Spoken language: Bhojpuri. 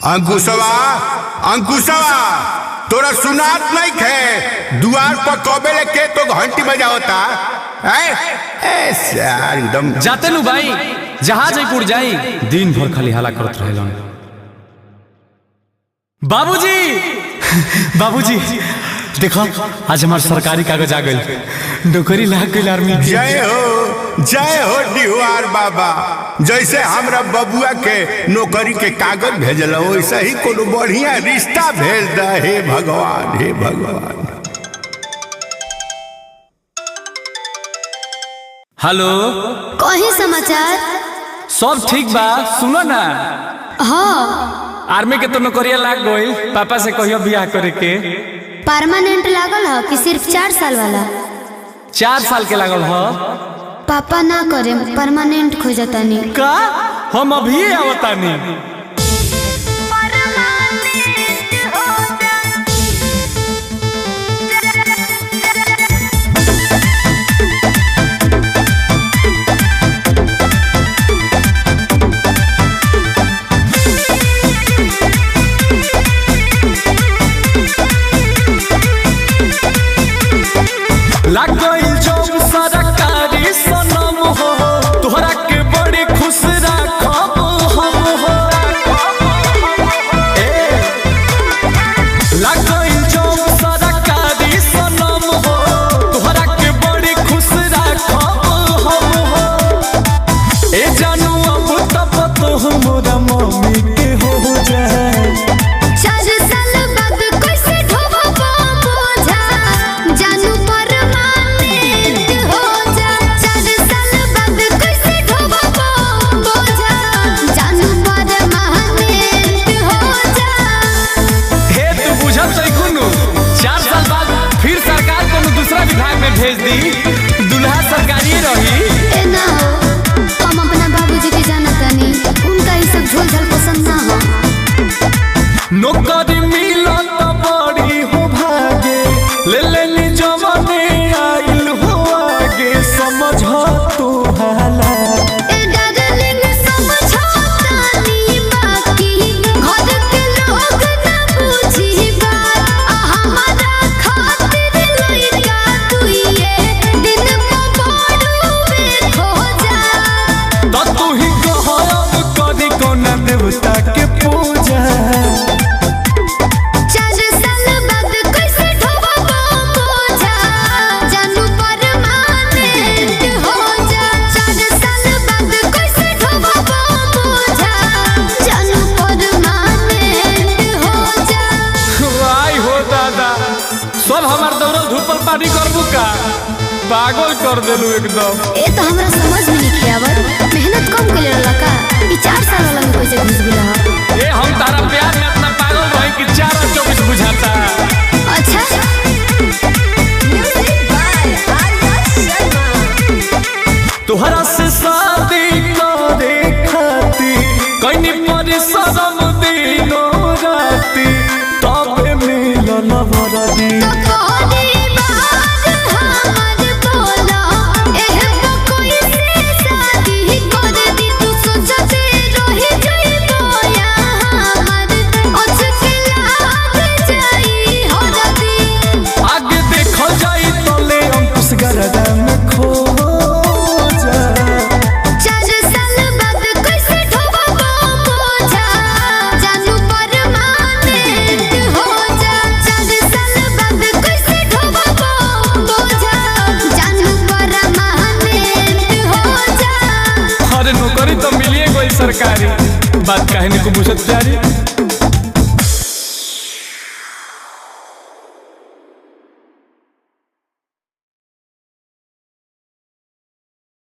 अंकुशवा अंकुशवा तोरा सुनात नहीं खे दुआर पर कबेले के तो घंटी बजा होता एकदम जाते नु भाई जहाज पुर जाई दिन भर खाली हाला करत रहेलन। बाबूजी बाबूजी देखो आज हमार सरकारी कागज आ गई, नौकरी लाग गई आर्मी। जय हो डिहुआर बाबा। जैसे हमरा बबुआ के नौकरी के कागज भेजल वैसे ही कोनो बढ़िया रिश्ता भेज दे। हे भगवान हे भगवान। हेलो कहीं समाचार सब ठीक बा? सुनो ना हाँ आर्मी के तो नौकरिया लाग गई, पापा से कहियो बियाह करे के। परमानेंट लागल है कि सिर्फ 4 साल वाला? 4 साल के लागल हो। पापा ना करे परमानेंट खोजतानी का हम अभी आवतानी। लाग गई जो सरकारी सनम हो, तोहरा के बड़ी खुश राखब हम हो। लाग गई जो सरकारी सनम हो, तोहरा के बड़ी खुश राखब हम हो। ए जानू अब तब तो हमरा मम्मी के हो जाए। विभाग में भेज दी, दुल्हा सरकारी रही। ना हो, हम अपना बाबूजी के जानतानी, उनका ये सब झोल झाल पसंद ना हो। नौकरी मिला तो बड़ी हो भागे, ले लेनी जवाने आइल हो आगे, समझ तू हाला। देवता के पूजा 4 साल बाद कैसे ढोबा बोझा, जानू परमानेंट हो जा। 4 साल बाद कैसे ढोबा बोझा, जानू परमानेंट हो जा। वाई हो दादा, सब हमार दौड़ल धूपल पानी करबू का? पागल कर देलू एकदम। ए तो हमरा समझ में नहीं आवत, मेहनत कम कर लेला का? ई 4 साल वाला में कैसे घुस गेला? ए हम तारा प्यार में इतना पागल रही कि 4 और 24 बुझाता। अच्छा म्यूजिक बाय आर्या शर्मा। तोहरा से शादी करे खातिर कइनी परिश्रम दिनो राती, तबे मिलल वरदी। नौकरी तो मिलिए कोई सरकारी, बात कहने को बुझत प्यारी।